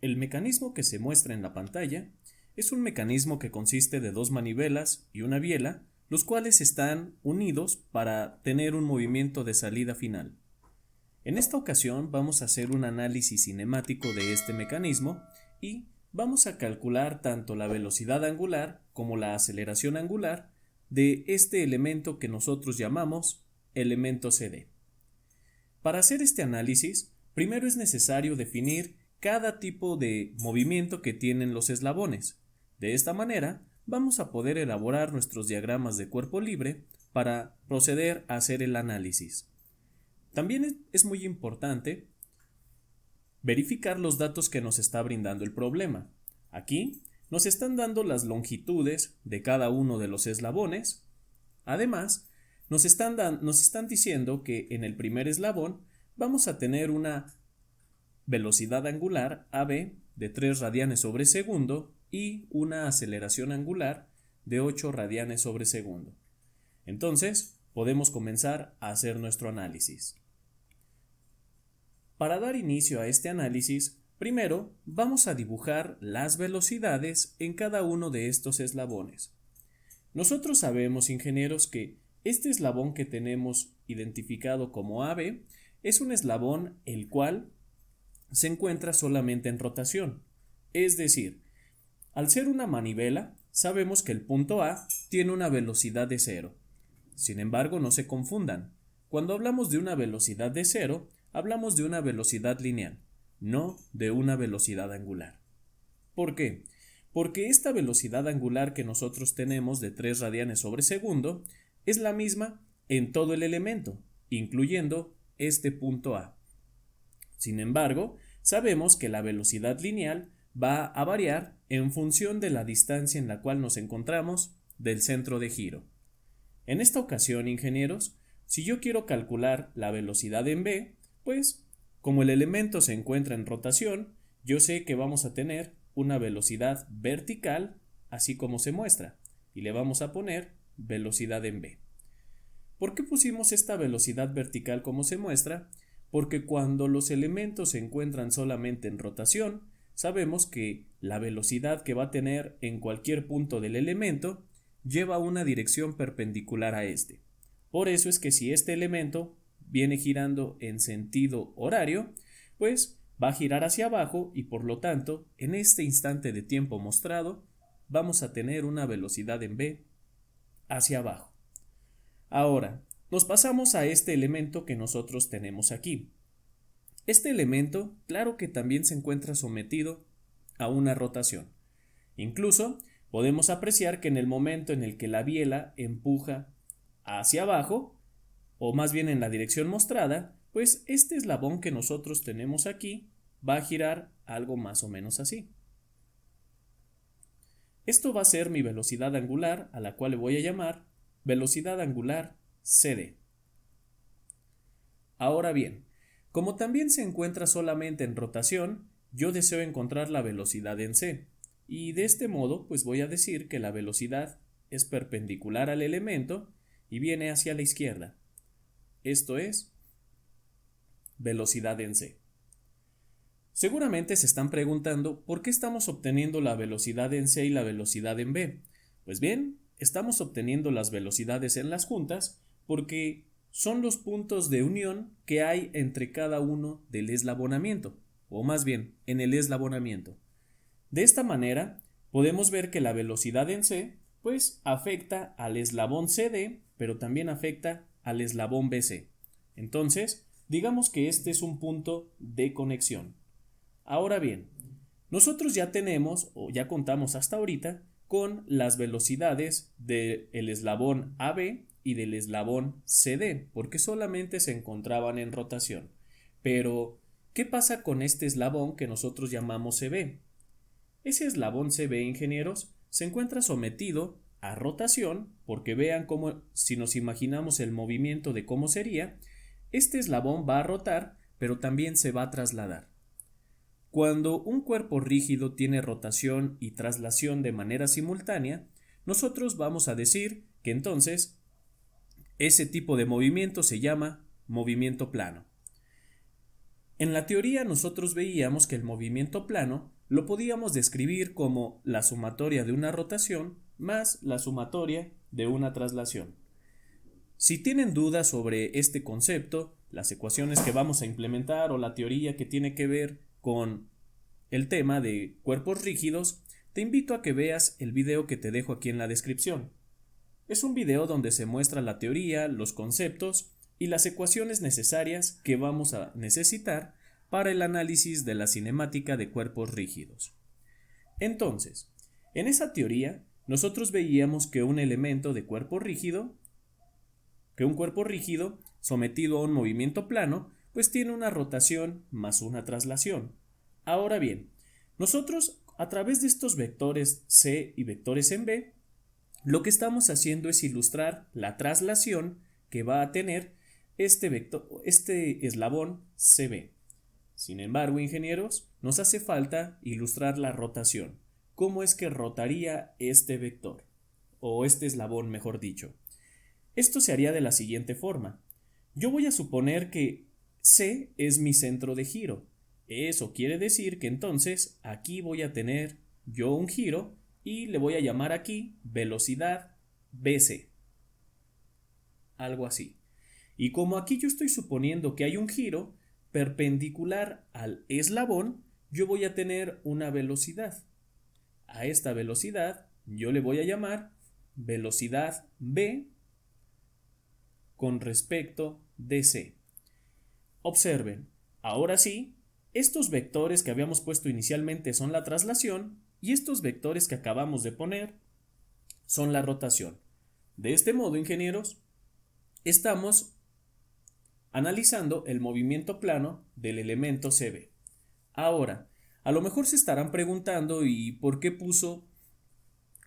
El mecanismo que se muestra en la pantalla es un mecanismo que consiste de dos manivelas y una biela, los cuales están unidos para tener un movimiento de salida final. En esta ocasión vamos a hacer un análisis cinemático de este mecanismo y vamos a calcular tanto la velocidad angular como la aceleración angular de este elemento que nosotros llamamos elemento CD. Para hacer este análisis, primero es necesario definir cada tipo de movimiento que tienen los eslabones. De esta manera, vamos a poder elaborar nuestros diagramas de cuerpo libre para proceder a hacer el análisis. También es muy importante verificar los datos que nos está brindando el problema. Aquí nos están dando las longitudes de cada uno de los eslabones. Además, nos están diciendo que en el primer eslabón vamos a tener una velocidad angular AB de 3 radianes sobre segundo y una aceleración angular de 8 radianes sobre segundo. Entonces, podemos comenzar a hacer nuestro análisis. Para dar inicio a este análisis, primero vamos a dibujar las velocidades en cada uno de estos eslabones. Nosotros sabemos, ingenieros, que este eslabón que tenemos identificado como AB es un eslabón el cual se encuentra solamente en rotación. Es decir, al ser una manivela, sabemos que el punto A tiene una velocidad de 0. Sin embargo, no se confundan. Cuando hablamos de una velocidad de 0, hablamos de una velocidad lineal, no de una velocidad angular. ¿Por qué? Porque esta velocidad angular que nosotros tenemos de 3 radianes sobre segundo es la misma en todo el elemento, incluyendo este punto A. Sin embargo, sabemos que la velocidad lineal va a variar en función de la distancia en la cual nos encontramos del centro de giro. En esta ocasión, ingenieros, si yo quiero calcular la velocidad en B, pues como el elemento se encuentra en rotación, yo sé que vamos a tener una velocidad vertical, así como se muestra, y le vamos a poner velocidad en B. ¿Por qué pusimos esta velocidad vertical como se muestra? Porque cuando los elementos se encuentran solamente en rotación, sabemos que la velocidad que va a tener en cualquier punto del elemento lleva una dirección perpendicular a este. Por eso es que si este elemento viene girando en sentido horario, pues va a girar hacia abajo y por lo tanto, en este instante de tiempo mostrado, vamos a tener una velocidad en B hacia abajo. Ahora, nos pasamos a este elemento que nosotros tenemos aquí. Este elemento, claro que también se encuentra sometido a una rotación. Incluso podemos apreciar que en el momento en el que la biela empuja hacia abajo, o más bien en la dirección mostrada, pues este eslabón que nosotros tenemos aquí va a girar algo más o menos así. Esto va a ser mi velocidad angular, a la cual le voy a llamar velocidad angular CD. Ahora bien, como también se encuentra solamente en rotación, yo deseo encontrar la velocidad en C, y de este modo pues voy a decir que la velocidad es perpendicular al elemento y viene hacia la izquierda. Esto es velocidad en C. Seguramente se están preguntando por qué estamos obteniendo la velocidad en C y la velocidad en B. Pues bien, estamos obteniendo las velocidades en las juntas porque son los puntos de unión que hay entre cada uno del eslabonamiento, o más bien, en el eslabonamiento. De esta manera, podemos ver que la velocidad en C, pues, afecta al eslabón CD, pero también afecta al eslabón BC. Entonces, digamos que este es un punto de conexión. Ahora bien, nosotros ya tenemos, o ya contamos hasta ahorita, con las velocidades del eslabón AB y del eslabón CD, porque solamente se encontraban en rotación. Pero, ¿qué pasa con este eslabón que nosotros llamamos CB? Ese eslabón CB, ingenieros, se encuentra sometido a rotación, porque vean cómo, si nos imaginamos el movimiento de cómo sería, este eslabón va a rotar, pero también se va a trasladar. Cuando un cuerpo rígido tiene rotación y traslación de manera simultánea, nosotros vamos a decir que entonces ese tipo de movimiento se llama movimiento plano. En la teoría nosotros veíamos que el movimiento plano lo podíamos describir como la sumatoria de una rotación más la sumatoria de una traslación. Si tienen dudas sobre este concepto, las ecuaciones que vamos a implementar o la teoría que tiene que ver con el tema de cuerpos rígidos, te invito a que veas el video que te dejo aquí en la descripción. Es un video donde se muestra la teoría, los conceptos y las ecuaciones necesarias que vamos a necesitar para el análisis de la cinemática de cuerpos rígidos. Entonces, en esa teoría, nosotros veíamos que un elemento de cuerpo rígido, un cuerpo rígido sometido a un movimiento plano, pues tiene una rotación más una traslación. Ahora bien, nosotros a través de estos vectores C y vectores en B, lo que estamos haciendo es ilustrar la traslación que va a tener este eslabón CB. Sin embargo, ingenieros, nos hace falta ilustrar la rotación. ¿Cómo es que rotaría este vector? O este eslabón, mejor dicho. Esto se haría de la siguiente forma. Yo voy a suponer que C es mi centro de giro. Eso quiere decir que entonces aquí voy a tener yo un giro y le voy a llamar aquí velocidad BC. Algo así. Y como aquí yo estoy suponiendo que hay un giro perpendicular al eslabón, yo voy a tener una velocidad. A esta velocidad yo le voy a llamar velocidad B con respecto de C. Observen, ahora sí, estos vectores que habíamos puesto inicialmente son la traslación y estos vectores que acabamos de poner son la rotación. De este modo, ingenieros, estamos analizando el movimiento plano del elemento CB. Ahora, a lo mejor se estarán preguntando ¿y por qué puso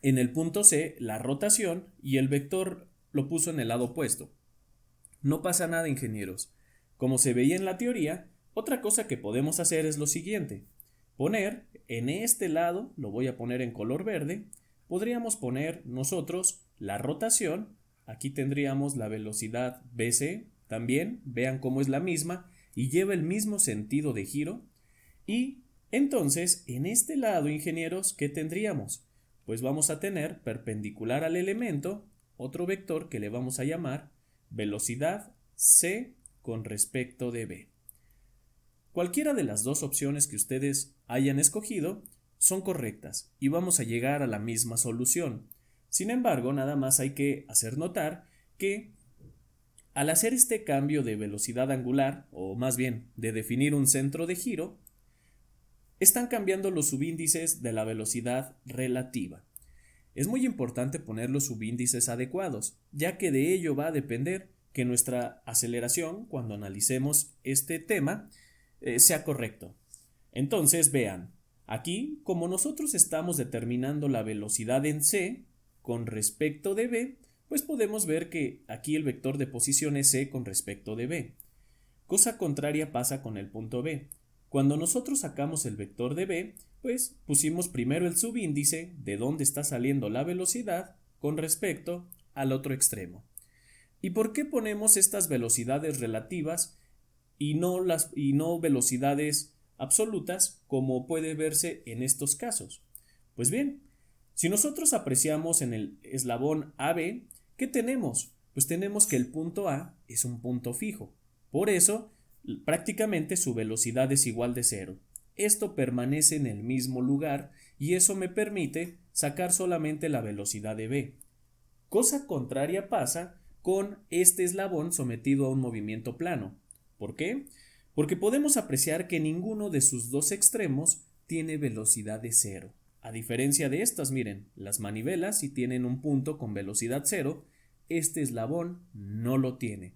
en el punto C la rotación y el vector lo puso en el lado opuesto? No pasa nada, ingenieros. Como se veía en la teoría, otra cosa que podemos hacer es lo siguiente. Poner en este lado, lo voy a poner en color verde, podríamos poner nosotros la rotación. Aquí tendríamos la velocidad BC, también, vean cómo es la misma y lleva el mismo sentido de giro. Y entonces, en este lado, ingenieros, ¿qué tendríamos? Pues vamos a tener perpendicular al elemento otro vector que le vamos a llamar velocidad C con respecto de B. Cualquiera de las dos opciones que ustedes hayan escogido son correctas y vamos a llegar a la misma solución. Sin embargo, nada más hay que hacer notar que al hacer este cambio de velocidad angular, o más bien de definir un centro de giro, están cambiando los subíndices de la velocidad relativa. Es muy importante poner los subíndices adecuados, ya que de ello va a depender que nuestra aceleración, cuando analicemos este tema, sea correcto. Entonces, vean, aquí, como nosotros estamos determinando la velocidad en C con respecto de B, pues podemos ver que aquí el vector de posición es C con respecto de B. Cosa contraria pasa con el punto B. Cuando nosotros sacamos el vector de B, pues pusimos primero el subíndice de dónde está saliendo la velocidad con respecto al otro extremo. ¿Y por qué ponemos estas velocidades relativas y no velocidades absolutas como puede verse en estos casos? Pues bien, si nosotros apreciamos en el eslabón AB, ¿qué tenemos? Pues tenemos que el punto A es un punto fijo. Por eso, prácticamente su velocidad es igual de cero. Esto permanece en el mismo lugar y eso me permite sacar solamente la velocidad de B. Cosa contraria pasa con este eslabón sometido a un movimiento plano. ¿Por qué? Porque podemos apreciar que ninguno de sus dos extremos tiene velocidad de cero. A diferencia de estas, miren, las manivelas sí tienen un punto con velocidad cero, este eslabón no lo tiene.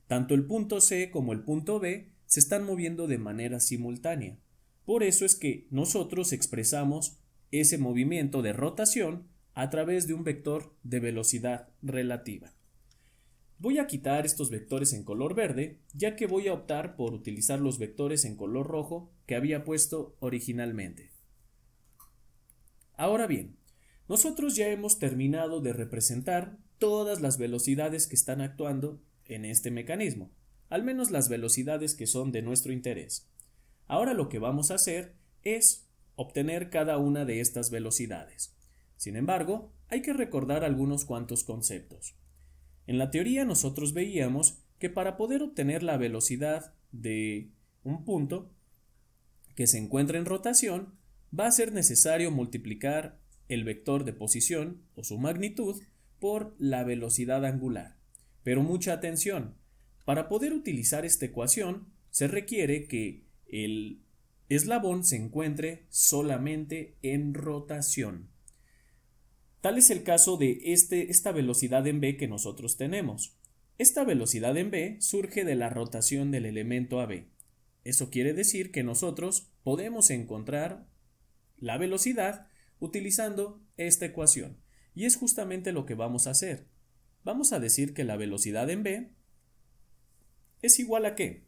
Tanto el punto C como el punto B se están moviendo de manera simultánea. Por eso es que nosotros expresamos ese movimiento de rotación a través de un vector de velocidad relativa. Voy a quitar estos vectores en color verde, ya que voy a optar por utilizar los vectores en color rojo que había puesto originalmente. Ahora bien, nosotros ya hemos terminado de representar todas las velocidades que están actuando en este mecanismo, al menos las velocidades que son de nuestro interés. Ahora lo que vamos a hacer es obtener cada una de estas velocidades. Sin embargo, hay que recordar algunos cuantos conceptos. En la teoría nosotros veíamos que para poder obtener la velocidad de un punto que se encuentra en rotación, va a ser necesario multiplicar el vector de posición o su magnitud por la velocidad angular. Pero mucha atención, para poder utilizar esta ecuación se requiere que el eslabón se encuentre solamente en rotación. Tal es el caso de esta velocidad en b que nosotros tenemos. Esta velocidad en b surge de la rotación del elemento AB. Eso quiere decir que nosotros podemos encontrar la velocidad utilizando esta ecuación. Y es justamente lo que vamos a hacer. Vamos a decir que la velocidad en b es igual a ¿qué?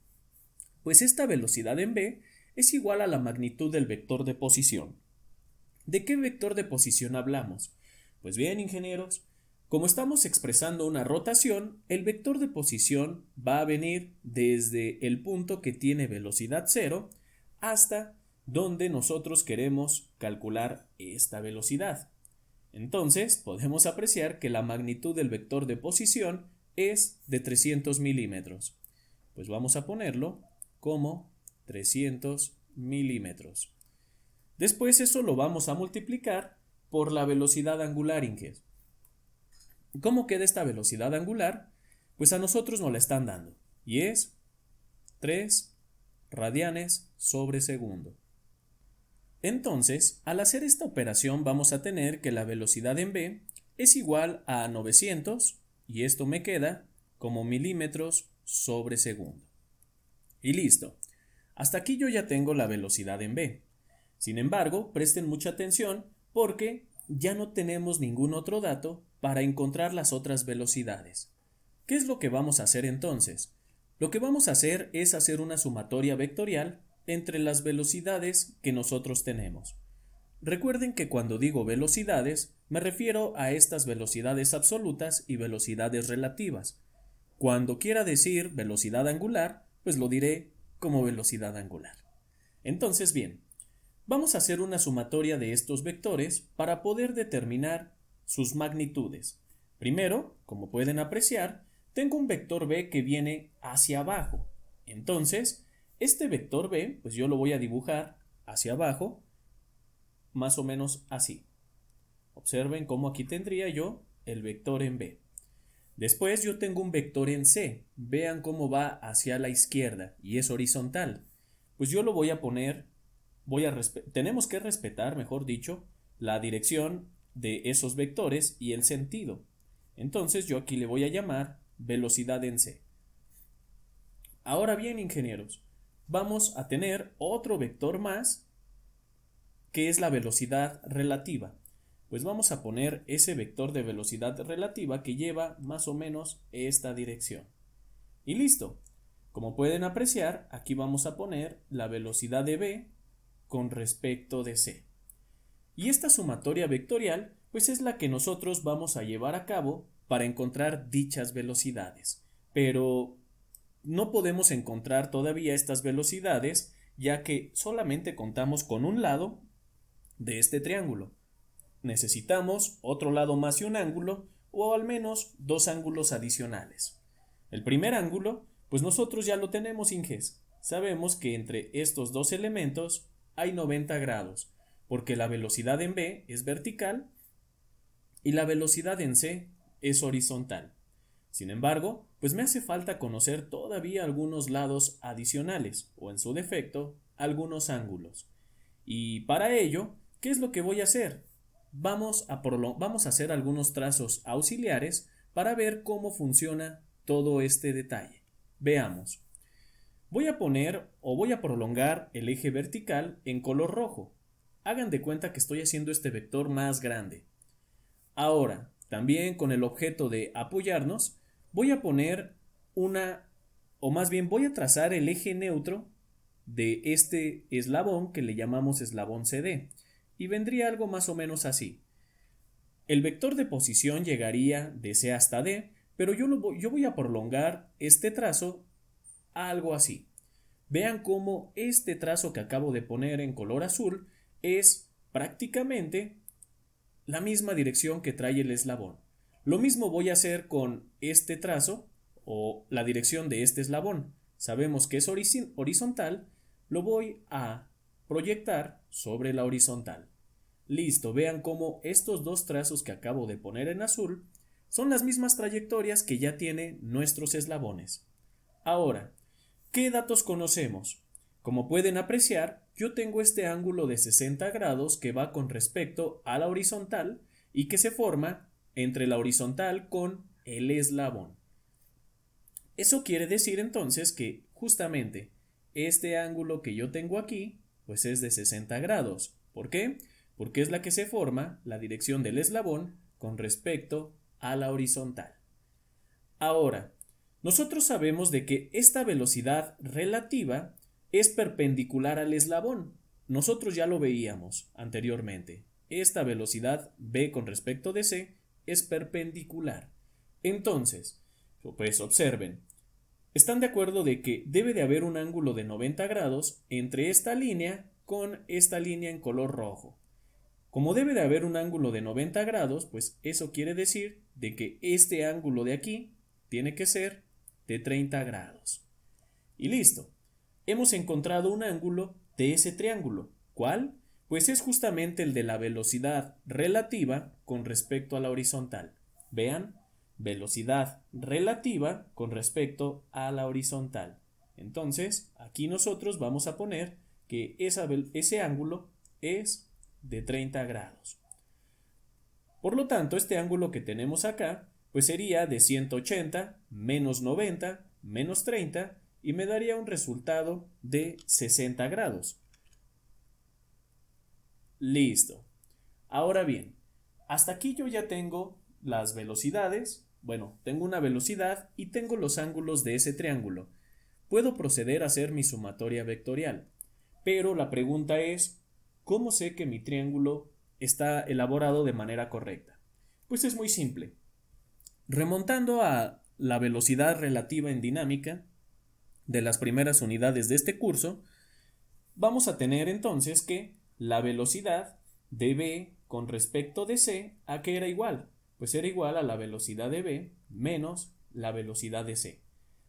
Pues esta velocidad en b es igual a la magnitud del vector de posición. ¿De qué vector de posición hablamos? Pues bien, ingenieros, como estamos expresando una rotación, el vector de posición va a venir desde el punto que tiene velocidad 0 hasta donde nosotros queremos calcular esta velocidad. Entonces, podemos apreciar que la magnitud del vector de posición es de 300 milímetros. Pues vamos a ponerlo como 300 milímetros. Después eso lo vamos a multiplicar por la velocidad angular, Inges. ¿Cómo queda esta velocidad angular? Pues a nosotros nos la están dando y es 3 radianes sobre segundo. Entonces, al hacer esta operación vamos a tener que la velocidad en b es igual a 900 y esto me queda como milímetros sobre segundo. Y listo. Hasta aquí yo ya tengo la velocidad en b. Sin embargo, presten mucha atención porque ya no tenemos ningún otro dato para encontrar las otras velocidades. ¿Qué es lo que vamos a hacer entonces? Lo que vamos a hacer es hacer una sumatoria vectorial entre las velocidades que nosotros tenemos. Recuerden que cuando digo velocidades, me refiero a estas velocidades absolutas y velocidades relativas. Cuando quiera decir velocidad angular, pues lo diré como velocidad angular. Entonces, bien, vamos a hacer una sumatoria de estos vectores para poder determinar sus magnitudes. Primero, como pueden apreciar, tengo un vector b que viene hacia abajo. Entonces, este vector b, pues yo lo voy a dibujar hacia abajo, más o menos así. Observen cómo aquí tendría yo el vector en b. Después yo tengo un vector en c. Vean cómo va hacia la izquierda y es horizontal. Pues yo lo voy a poner, tenemos que respetar, mejor dicho, la dirección de esos vectores y el sentido. Entonces yo aquí le voy a llamar velocidad en c. Ahora bien, ingenieros, vamos a tener otro vector más que es la velocidad relativa. Pues vamos a poner ese vector de velocidad relativa que lleva más o menos esta dirección. Y listo. Como pueden apreciar, aquí vamos a poner la velocidad de b con respecto de c. Y esta sumatoria vectorial, pues es la que nosotros vamos a llevar a cabo para encontrar dichas velocidades. Pero no podemos encontrar todavía estas velocidades, ya que solamente contamos con un lado de este triángulo. Necesitamos otro lado más y un ángulo, o al menos dos ángulos adicionales. El primer ángulo, pues nosotros ya lo tenemos, Inges. Sabemos que entre estos dos elementos hay 90 grados, porque la velocidad en b es vertical y la velocidad en c es horizontal. Sin embargo, pues me hace falta conocer todavía algunos lados adicionales, o en su defecto, algunos ángulos. Y para ello, ¿qué es lo que voy a hacer? Vamos a hacer algunos trazos auxiliares para ver cómo funciona todo este detalle. Veamos. Voy a poner o voy a prolongar el eje vertical en color rojo. Hagan de cuenta que estoy haciendo este vector más grande. Ahora, también con el objeto de apoyarnos, voy a poner voy a trazar el eje neutro de este eslabón que le llamamos eslabón CD. Y vendría algo más o menos así. El vector de posición llegaría de C hasta D, pero yo voy a prolongar este trazo a algo así. vean cómo este trazo que acabo de poner en color azul es prácticamente la misma dirección que trae el eslabón. Lo mismo voy a hacer con este trazo o la dirección de este eslabón. Sabemos que es horizontal, lo voy a proyectar sobre la horizontal. Listo, vean cómo estos dos trazos que acabo de poner en azul son las mismas trayectorias que ya tienen nuestros eslabones. Ahora, ¿qué datos conocemos? Como pueden apreciar, yo tengo este ángulo de 60 grados que va con respecto a la horizontal y que se forma entre la horizontal con el eslabón. Eso quiere decir entonces que justamente este ángulo que yo tengo aquí pues es de 60 grados. ¿Por qué? Porque es la que se forma la dirección del eslabón con respecto a la horizontal. Ahora, nosotros sabemos de que esta velocidad relativa es perpendicular al eslabón. Nosotros ya lo veíamos anteriormente. Esta velocidad v con respecto de c es perpendicular. Entonces, pues observen, están de acuerdo de que debe de haber un ángulo de 90 grados entre esta línea con esta línea en color rojo. Como debe de haber un ángulo de 90 grados, pues eso quiere decir de que este ángulo de aquí tiene que ser de 30 grados. Y listo. Hemos encontrado un ángulo de ese triángulo. ¿Cuál? Pues es justamente el de la velocidad relativa con respecto a la horizontal. Vean, velocidad relativa con respecto a la horizontal. Entonces, aquí nosotros vamos a poner que ese ángulo es de 30 grados. Por lo tanto, este ángulo que tenemos acá, pues sería de 180 menos 90 menos 30 y me daría un resultado de 60 grados. Listo. Ahora bien, hasta aquí yo ya tengo las velocidades, bueno, tengo una velocidad y tengo los ángulos de ese triángulo. Puedo proceder a hacer mi sumatoria vectorial, pero la pregunta es, ¿cómo sé que mi triángulo está elaborado de manera correcta? Pues es muy simple. Remontando a la velocidad relativa en dinámica de las primeras unidades de este curso, vamos a tener entonces que la velocidad de v con respecto de c, ¿a qué era igual? Pues era igual a la velocidad de v menos la velocidad de c.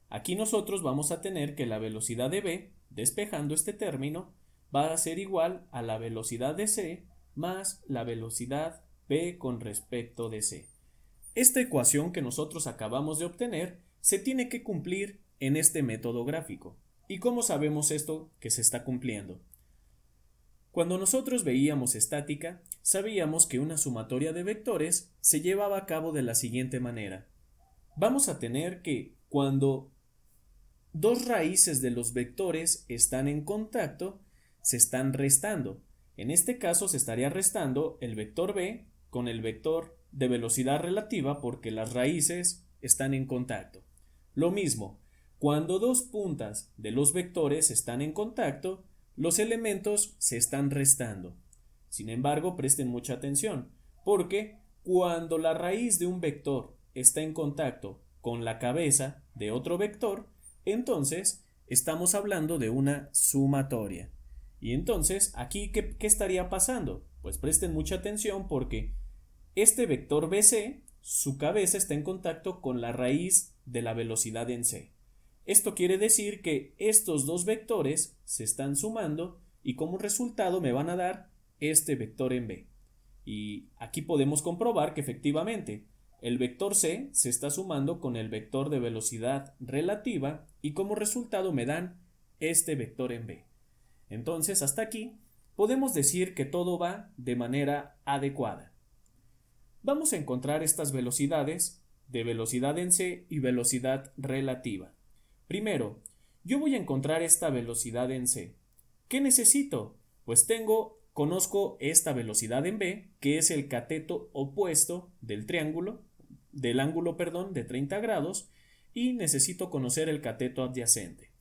Aquí nosotros vamos a tener que la velocidad de v, despejando este término, va a ser igual a la velocidad de c más la velocidad v con respecto de c. Esta ecuación que nosotros acabamos de obtener se tiene que cumplir en este método gráfico. ¿Y cómo sabemos esto que se está cumpliendo? Cuando nosotros veíamos estática, sabíamos que una sumatoria de vectores se llevaba a cabo de la siguiente manera. Vamos a tener que cuando dos raíces de los vectores están en contacto, se están restando. En este caso se estaría restando el vector v con el vector de velocidad relativa porque las raíces están en contacto. Lo mismo, cuando dos puntas de los vectores están en contacto, los elementos se están restando. Sin embargo, presten mucha atención, porque cuando la raíz de un vector está en contacto con la cabeza de otro vector, entonces estamos hablando de una sumatoria. Y entonces, aquí, ¿qué estaría pasando? Pues presten mucha atención porque este vector BC, su cabeza está en contacto con la raíz de la velocidad en C. Esto quiere decir que estos dos vectores se están sumando y como resultado me van a dar este vector en B. Y aquí podemos comprobar que efectivamente el vector C se está sumando con el vector de velocidad relativa y como resultado me dan este vector en B. Entonces hasta aquí podemos decir que todo va de manera adecuada. Vamos a encontrar estas velocidades de velocidad en C y velocidad relativa. Primero, yo voy a encontrar esta velocidad en C. ¿Qué necesito? Pues conozco esta velocidad en B, que es el cateto opuesto del ángulo de 30 grados, y necesito conocer el cateto adyacente.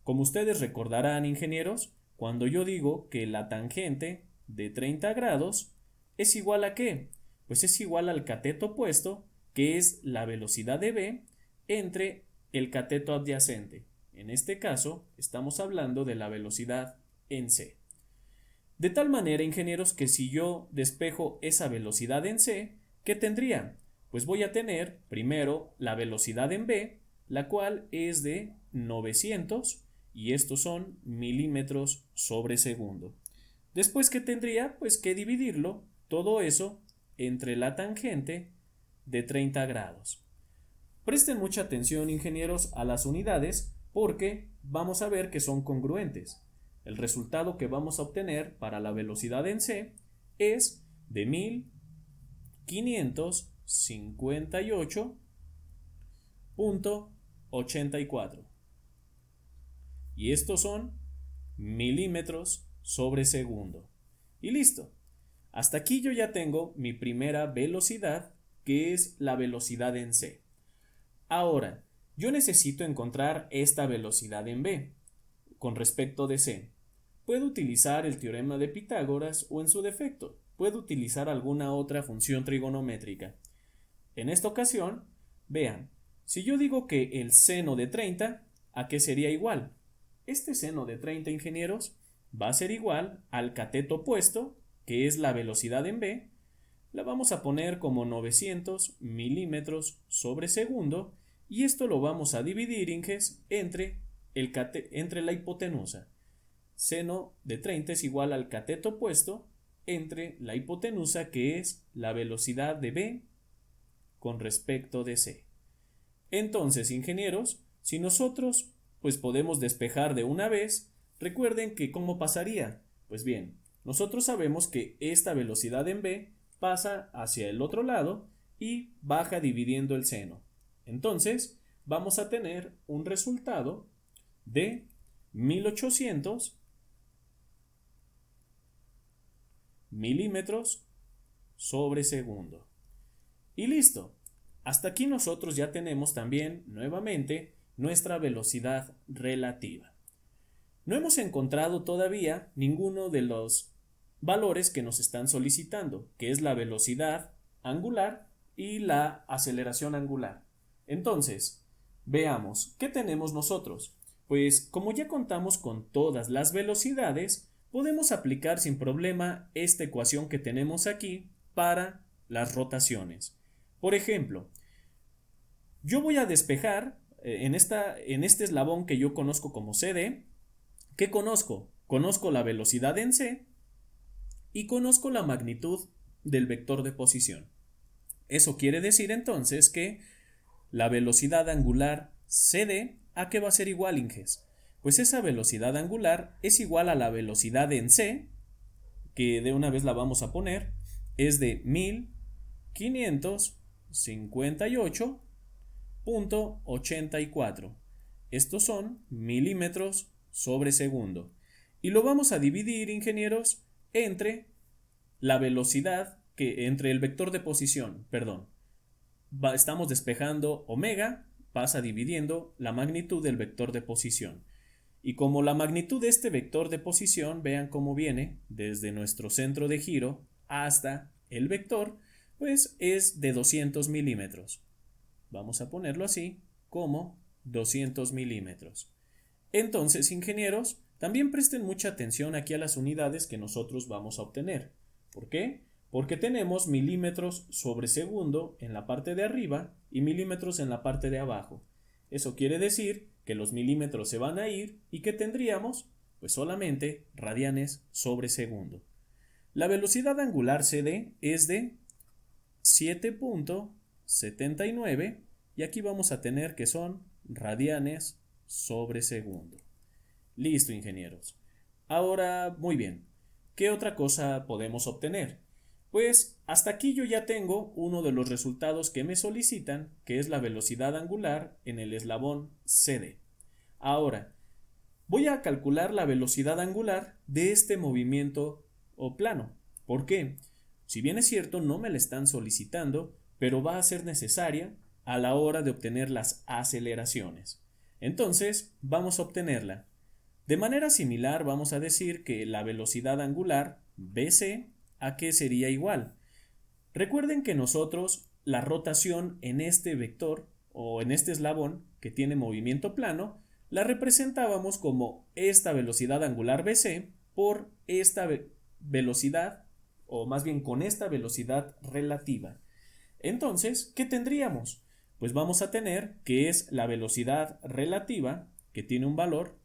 Como ustedes recordarán, ingenieros, cuando yo digo que la tangente de 30 grados es igual a ¿qué? Pues es igual al cateto opuesto, que es la velocidad de B, entre el cateto adyacente. En este caso, estamos hablando de la velocidad en c. De tal manera, ingenieros, que si yo despejo esa velocidad en c, ¿qué tendría? Pues voy a tener primero la velocidad en b, la cual es de 900 y estos son milímetros sobre segundo. Después, ¿qué tendría? Pues que dividirlo, todo eso, entre la tangente de 30 grados. Presten mucha atención, ingenieros, a las unidades porque vamos a ver que son congruentes. El resultado que vamos a obtener para la velocidad en c es de 1558.84. Y estos son milímetros sobre segundo. Y listo. Hasta aquí yo ya tengo mi primera velocidad, que es la velocidad en c. Ahora, yo necesito encontrar esta velocidad en b con respecto de c. Puedo utilizar el teorema de Pitágoras o, en su defecto, puedo utilizar alguna otra función trigonométrica. En esta ocasión, vean, si yo digo que el seno de 30, ¿a qué sería igual? Este seno de 30, ingenieros, va a ser igual al cateto opuesto, que es la velocidad en b. La vamos a poner como 900 milímetros sobre segundo y esto lo vamos a dividir, inges, entre la hipotenusa. Seno de 30 es igual al cateto opuesto entre la hipotenusa, que es la velocidad de b con respecto de c. Entonces, ingenieros, si nosotros pues podemos despejar de una vez, recuerden que ¿cómo pasaría? Pues bien, nosotros sabemos que esta velocidad en b pasa hacia el otro lado y baja dividiendo el seno. Entonces, vamos a tener un resultado de 1800 milímetros sobre segundo. Y listo. Hasta aquí nosotros ya tenemos también nuevamente nuestra velocidad relativa. No hemos encontrado todavía ninguno de los valores que nos están solicitando, que es la velocidad angular y la aceleración angular. Entonces, veamos, ¿qué tenemos nosotros? Pues como ya contamos con todas las velocidades, podemos aplicar sin problema esta ecuación que tenemos aquí para las rotaciones. Por ejemplo, yo voy a despejar en este eslabón que yo conozco como CD. ¿Qué conozco? Conozco la velocidad en C y conozco la magnitud del vector de posición. Eso quiere decir entonces que la velocidad angular CD, ¿a qué va a ser igual, Inges? Pues esa velocidad angular es igual a la velocidad en C, que de una vez la vamos a poner, es de 1558.84. Estos son milímetros sobre segundo. Y lo vamos a dividir, ingenieros, entre la velocidad, entre el vector de posición, perdón. Estamos despejando omega, pasa dividiendo la magnitud del vector de posición. Y como la magnitud de este vector de posición, vean cómo viene desde nuestro centro de giro hasta el vector, pues es de 200 milímetros. Vamos a ponerlo así, como 200 milímetros. Entonces, ingenieros, también presten mucha atención aquí a las unidades que nosotros vamos a obtener. ¿Por qué? Porque tenemos milímetros sobre segundo en la parte de arriba y milímetros en la parte de abajo. Eso quiere decir que los milímetros se van a ir y que tendríamos pues solamente radianes sobre segundo. La velocidad angular CD es de 7.79 y aquí vamos a tener que son radianes sobre segundo. Listo, ingenieros. Ahora, muy bien. ¿Qué otra cosa podemos obtener? Pues hasta aquí yo ya tengo uno de los resultados que me solicitan, que es la velocidad angular en el eslabón CD. Ahora, voy a calcular la velocidad angular de este movimiento o plano. ¿Por qué? Si bien es cierto, no me la están solicitando, pero va a ser necesaria a la hora de obtener las aceleraciones. Entonces, vamos a obtenerla. De manera similar, vamos a decir que la velocidad angular, BC, ¿a qué sería igual? Recuerden que nosotros la rotación en este vector o en este eslabón que tiene movimiento plano, la representábamos como esta velocidad angular BC por esta velocidad, o más bien con esta velocidad relativa. Entonces, ¿qué tendríamos? Pues vamos a tener que es la velocidad relativa, que tiene un valor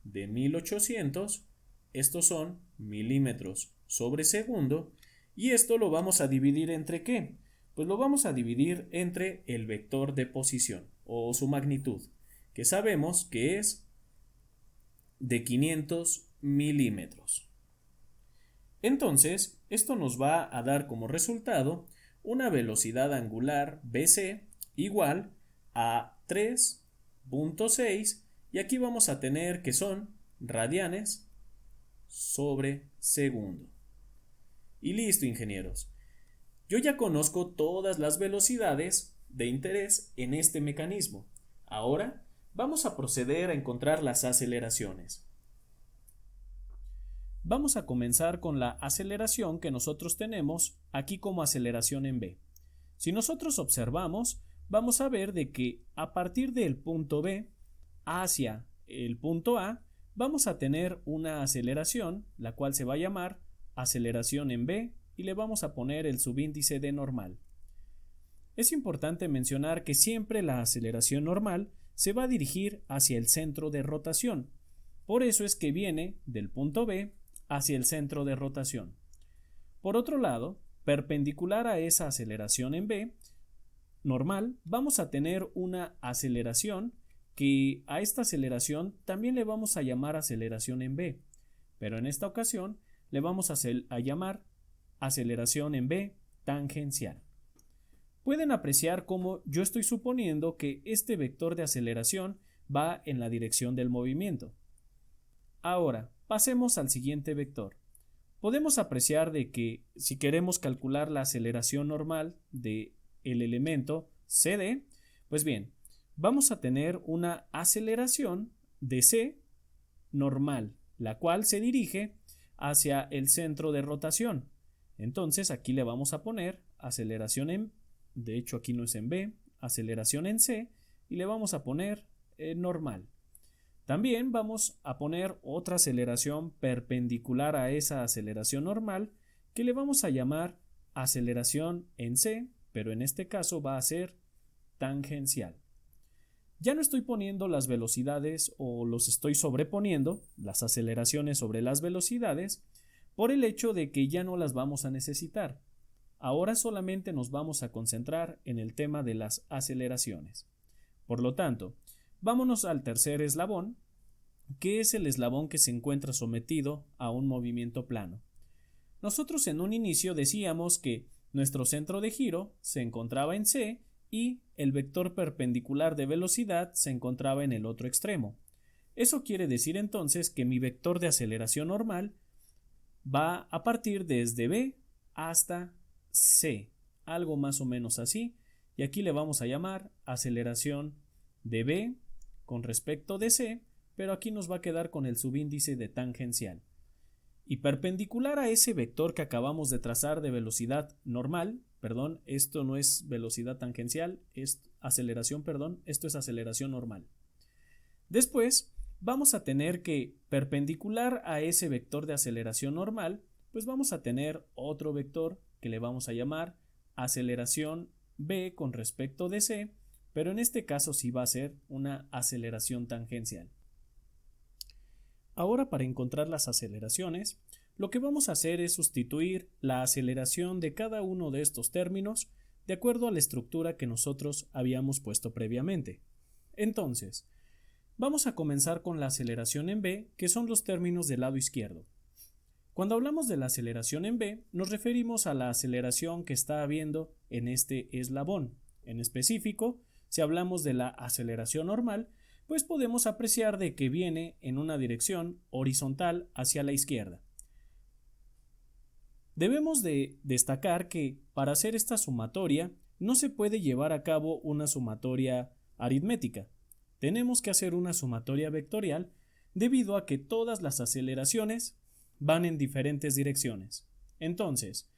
de 1800, estos son milímetros sobre segundo, y esto lo vamos a dividir entre ¿qué? Pues lo vamos a dividir entre el vector de posición, o su magnitud, que sabemos que es de 500 milímetros. Entonces, esto nos va a dar como resultado una velocidad angular BC igual a 3.6, y aquí vamos a tener que son radianes sobre segundo. Y listo, ingenieros. Yo ya conozco todas las velocidades de interés en este mecanismo. Ahora vamos a proceder a encontrar las aceleraciones. Vamos a comenzar con la aceleración que nosotros tenemos aquí como aceleración en B. Si nosotros observamos, vamos a ver de que a partir del punto B hacia el punto A, vamos a tener una aceleración, la cual se va a llamar aceleración en B, y le vamos a poner el subíndice de normal. Es importante mencionar que siempre la aceleración normal se va a dirigir hacia el centro de rotación. Por eso es que viene del punto B hacia el centro de rotación. Por otro lado, perpendicular a esa aceleración en B normal, vamos a tener una aceleración que a esta aceleración también le vamos a llamar aceleración en B, pero en esta ocasión le vamos a llamar aceleración en B tangencial. Pueden apreciar cómo yo estoy suponiendo que este vector de aceleración va en la dirección del movimiento. Ahora, pasemos al siguiente vector. Podemos apreciar de que si queremos calcular la aceleración normal del elemento CD, pues bien, vamos a tener una aceleración de C normal, la cual se dirige hacia el centro de rotación. Entonces aquí le vamos a poner aceleración en, de hecho aquí no es en B, aceleración en C, y le vamos a poner normal. También vamos a poner otra aceleración perpendicular a esa aceleración normal, que le vamos a llamar aceleración en C, pero en este caso va a ser tangencial. Ya no estoy poniendo las velocidades o los estoy sobreponiendo, las aceleraciones sobre las velocidades, por el hecho de que ya no las vamos a necesitar. Ahora solamente nos vamos a concentrar en el tema de las aceleraciones. Por lo tanto, vámonos al tercer eslabón, que es el eslabón que se encuentra sometido a un movimiento plano. Nosotros en un inicio decíamos que nuestro centro de giro se encontraba en C y el vector perpendicular de velocidad se encontraba en el otro extremo. Eso quiere decir entonces que mi vector de aceleración normal va a partir desde B hasta C, algo más o menos así, y aquí le vamos a llamar aceleración de B con respecto de C, pero aquí nos va a quedar con el subíndice de tangencial. Y perpendicular a ese vector que acabamos de trazar de velocidad normal, perdón, esto no es velocidad tangencial, es aceleración, perdón, esto es aceleración normal. Después vamos a tener que perpendicular a ese vector de aceleración normal, pues vamos a tener otro vector que le vamos a llamar aceleración B con respecto de C, pero en este caso sí va a ser una aceleración tangencial. Ahora, para encontrar las aceleraciones, lo que vamos a hacer es sustituir la aceleración de cada uno de estos términos de acuerdo a la estructura que nosotros habíamos puesto previamente. Entonces, vamos a comenzar con la aceleración en B, que son los términos del lado izquierdo. Cuando hablamos de la aceleración en B, nos referimos a la aceleración que está habiendo en este eslabón. En específico, si hablamos de la aceleración normal, pues podemos apreciar de que viene en una dirección horizontal hacia la izquierda. Debemos de destacar que para hacer esta sumatoria no se puede llevar a cabo una sumatoria aritmética. Tenemos que hacer una sumatoria vectorial debido a que todas las aceleraciones van en diferentes direcciones. Entonces,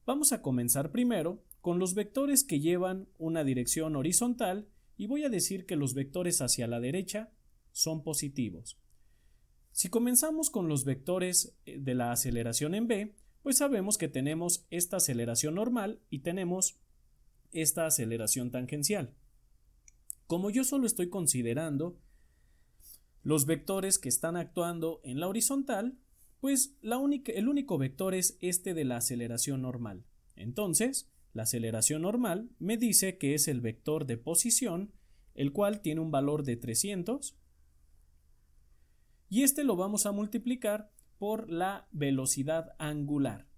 vamos a comenzar primero con los vectores que llevan una dirección horizontal y voy a decir que los vectores hacia la derecha son positivos. Si comenzamos con los vectores de la aceleración en b, pues sabemos que tenemos esta aceleración normal y tenemos esta aceleración tangencial. Como yo solo estoy considerando los vectores que están actuando en la horizontal, pues el único vector es este de la aceleración normal. Entonces, la aceleración normal me dice que es el vector de posición, el cual tiene un valor de 300, y este lo vamos a multiplicar por la velocidad angular.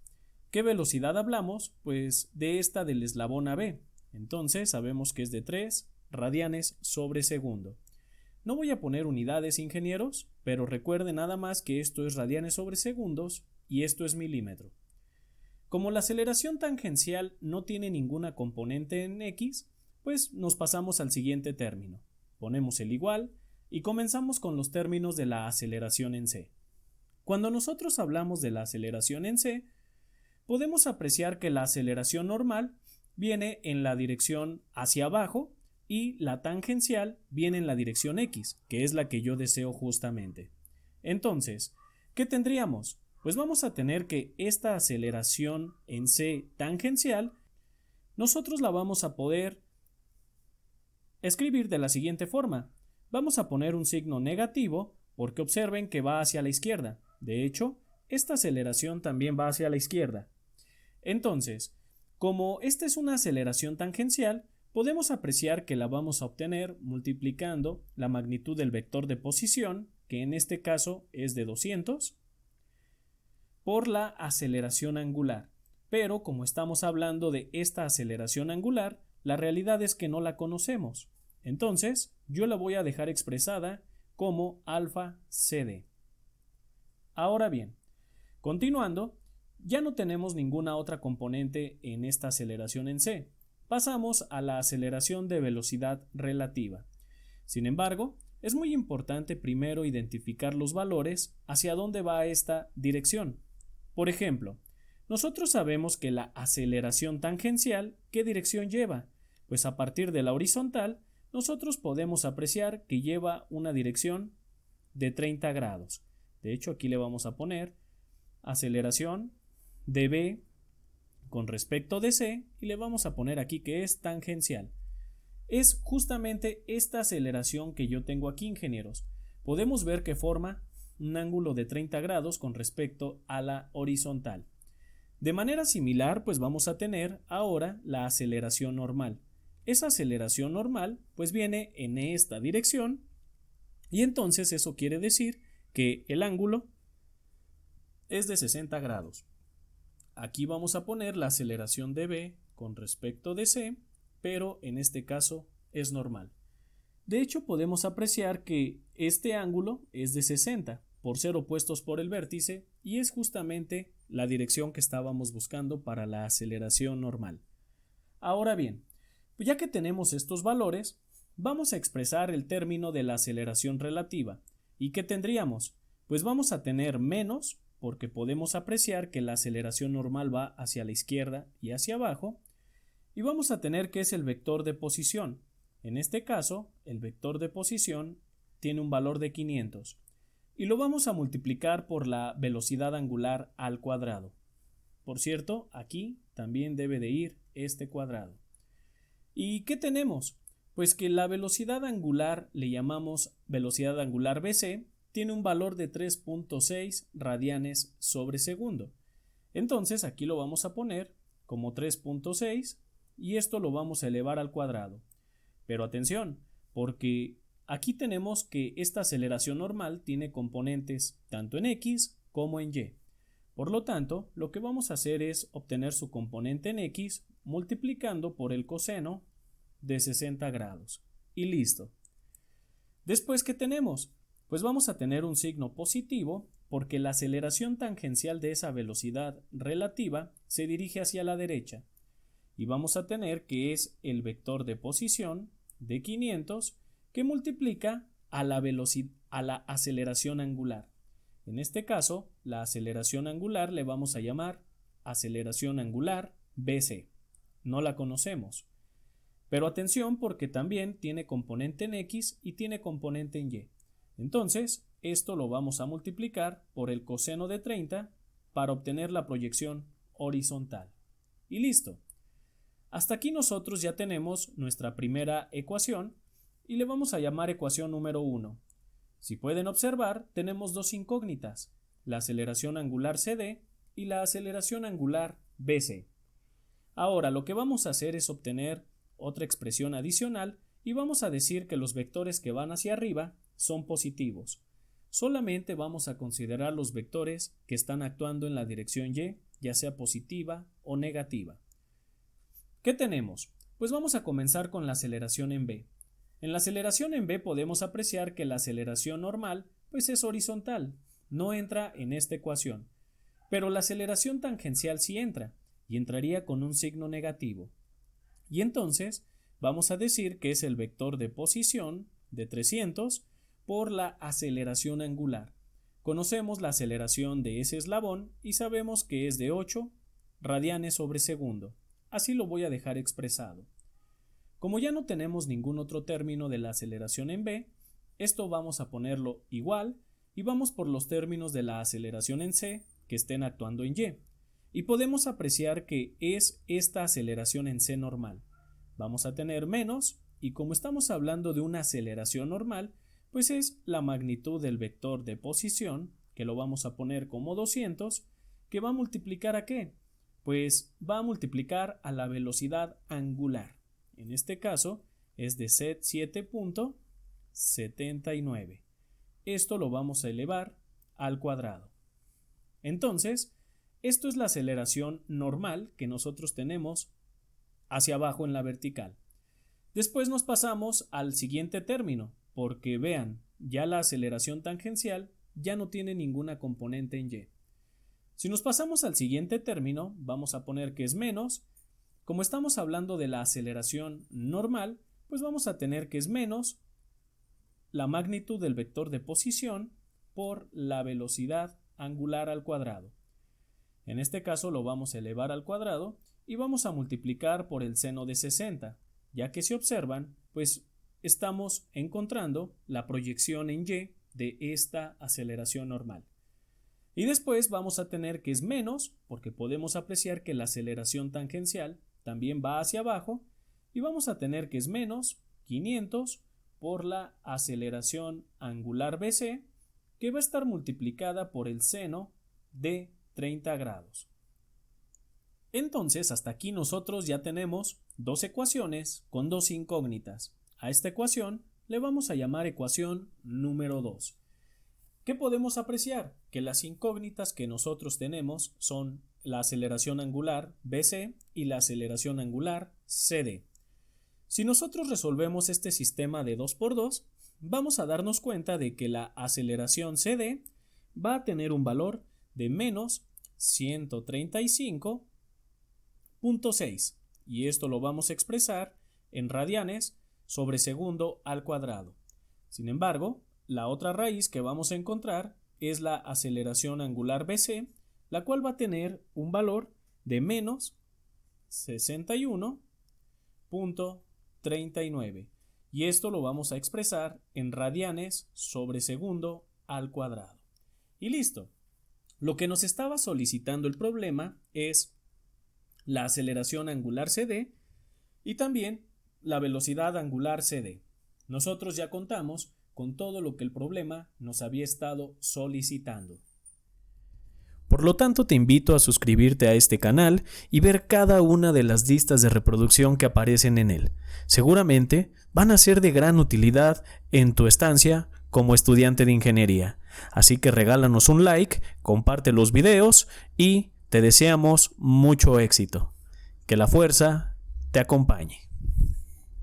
¿Qué velocidad hablamos? Pues de esta del eslabón AB. Entonces sabemos que es de 3 radianes sobre segundo. No voy a poner unidades, ingenieros, pero recuerden nada más que esto es radianes sobre segundos y esto es milímetro. Como la aceleración tangencial no tiene ninguna componente en x, pues nos pasamos al siguiente término. Ponemos el igual y comenzamos con los términos de la aceleración en c. Cuando nosotros hablamos de la aceleración en c, podemos apreciar que la aceleración normal viene en la dirección hacia abajo y la tangencial viene en la dirección x, que es la que yo deseo justamente. Entonces, ¿qué tendríamos? Pues vamos a tener que esta aceleración en c tangencial nosotros la vamos a poder escribir de la siguiente forma. Vamos a poner un signo negativo porque observen que va hacia la izquierda. De hecho, esta aceleración también va hacia la izquierda. Entonces, como esta es una aceleración tangencial, podemos apreciar que la vamos a obtener multiplicando la magnitud del vector de posición, que en este caso es de 200, por la aceleración angular. Pero como estamos hablando de esta aceleración angular, la realidad es que no la conocemos. Entonces, yo la voy a dejar expresada como alfa CD. Ahora bien, continuando, ya no tenemos ninguna otra componente en esta aceleración en c. Pasamos a la aceleración de velocidad relativa. Sin embargo, es muy importante primero identificar los valores hacia dónde va esta dirección. Por ejemplo, nosotros sabemos que la aceleración tangencial, ¿qué dirección lleva? Pues a partir de la horizontal, nosotros podemos apreciar que lleva una dirección de 30 grados. De hecho, aquí le vamos a poner aceleración de B con respecto de C y le vamos a poner aquí que es tangencial. Es justamente esta aceleración que yo tengo aquí, ingenieros. Podemos ver que forma un ángulo de 30 grados con respecto a la horizontal. De manera similar, pues vamos a tener ahora la aceleración normal. Esa aceleración normal pues viene en esta dirección y entonces eso quiere decir que el ángulo es de 60 grados. Aquí vamos a poner la aceleración de B con respecto de C, pero en este caso es normal. De hecho, podemos apreciar que este ángulo es de 60 por ser opuestos por el vértice y es justamente la dirección que estábamos buscando para la aceleración normal. Ahora bien, ya que tenemos estos valores, vamos a expresar el término de la aceleración relativa. ¿Y qué tendríamos? Pues vamos a tener menos, porque podemos apreciar que la aceleración normal va hacia la izquierda y hacia abajo, y vamos a tener que es el vector de posición. En este caso, el vector de posición tiene un valor de 500, y lo vamos a multiplicar por la velocidad angular al cuadrado. Por cierto, aquí también debe de ir este cuadrado. ¿Y qué tenemos? Pues que la velocidad angular le llamamos velocidad angular BC, tiene un valor de 3.6 radianes sobre segundo. Entonces aquí lo vamos a poner como 3.6 y esto lo vamos a elevar al cuadrado. Pero atención, porque aquí tenemos que esta aceleración normal tiene componentes tanto en x como en y. Por lo tanto, lo que vamos a hacer es obtener su componente en x multiplicando por el coseno de 60 grados. Y listo. Después, ¿qué tenemos? Pues vamos a tener un signo positivo porque la aceleración tangencial de esa velocidad relativa se dirige hacia la derecha. Y vamos a tener que es el vector de posición de 500 que multiplica a la aceleración angular. En este caso, la aceleración angular le vamos a llamar aceleración angular BC. No la conocemos. Pero atención porque también tiene componente en X y tiene componente en Y. Entonces, esto lo vamos a multiplicar por el coseno de 30 para obtener la proyección horizontal. Y listo. Hasta aquí nosotros ya tenemos nuestra primera ecuación y le vamos a llamar ecuación número 1. Si pueden observar, tenemos dos incógnitas, la aceleración angular CD y la aceleración angular BC. Ahora lo que vamos a hacer es obtener otra expresión adicional y vamos a decir que los vectores que van hacia arriba son positivos. Solamente vamos a considerar los vectores que están actuando en la dirección Y, ya sea positiva o negativa. ¿Qué tenemos? Pues vamos a comenzar con la aceleración en B. En la aceleración en B podemos apreciar que la aceleración normal pues es horizontal, no entra en esta ecuación, pero la aceleración tangencial sí entra y entraría con un signo negativo. Y entonces vamos a decir que es el vector de posición de 300 por la aceleración angular. Conocemos la aceleración de ese eslabón y sabemos que es de 8 radianes sobre segundo. Así lo voy a dejar expresado. Como ya no tenemos ningún otro término de la aceleración en B, esto vamos a ponerlo igual y vamos por los términos de la aceleración en C que estén actuando en Y. Y podemos apreciar que es esta aceleración en C normal. Vamos a tener menos y como estamos hablando de una aceleración normal, pues es la magnitud del vector de posición, que lo vamos a poner como 200, que va a multiplicar ¿a qué? Pues va a multiplicar a la velocidad angular. En este caso es de 7.79. Esto lo vamos a elevar al cuadrado. Entonces, esto es la aceleración normal que nosotros tenemos hacia abajo en la vertical. Después nos pasamos al siguiente término, porque vean, ya la aceleración tangencial ya no tiene ninguna componente en Y. Si nos pasamos al siguiente término, vamos a poner que es menos. Como estamos hablando de la aceleración normal, pues vamos a tener que es menos la magnitud del vector de posición por la velocidad angular al cuadrado. En este caso lo vamos a elevar al cuadrado y vamos a multiplicar por el seno de 60, ya que si observan, pues estamos encontrando la proyección en Y de esta aceleración normal. Y después vamos a tener que es menos, porque podemos apreciar que la aceleración tangencial también va hacia abajo, y vamos a tener que es menos 500 por la aceleración angular BC, que va a estar multiplicada por el seno de 30 grados. Entonces, hasta aquí nosotros ya tenemos dos ecuaciones con dos incógnitas. A esta ecuación le vamos a llamar ecuación número 2. ¿Qué podemos apreciar? Que las incógnitas que nosotros tenemos son la aceleración angular BC y la aceleración angular CD. Si nosotros resolvemos este sistema de 2×2, vamos a darnos cuenta de que la aceleración CD va a tener un valor de menos 135.6 y esto lo vamos a expresar en radianes sobre segundo al cuadrado. Sin embargo, la otra raíz que vamos a encontrar es la aceleración angular BC, la cual va a tener un valor de menos 61.39 y esto lo vamos a expresar en radianes sobre segundo al cuadrado. Y listo. Lo que nos estaba solicitando el problema es la aceleración angular CD y también la velocidad angular CD. Nosotros ya contamos con todo lo que el problema nos había estado solicitando. Por lo tanto, te invito a suscribirte a este canal y ver cada una de las listas de reproducción que aparecen en él. Seguramente van a ser de gran utilidad en tu estancia como estudiante de ingeniería. Así que regálanos un like, comparte los videos y te deseamos mucho éxito. Que la fuerza te acompañe.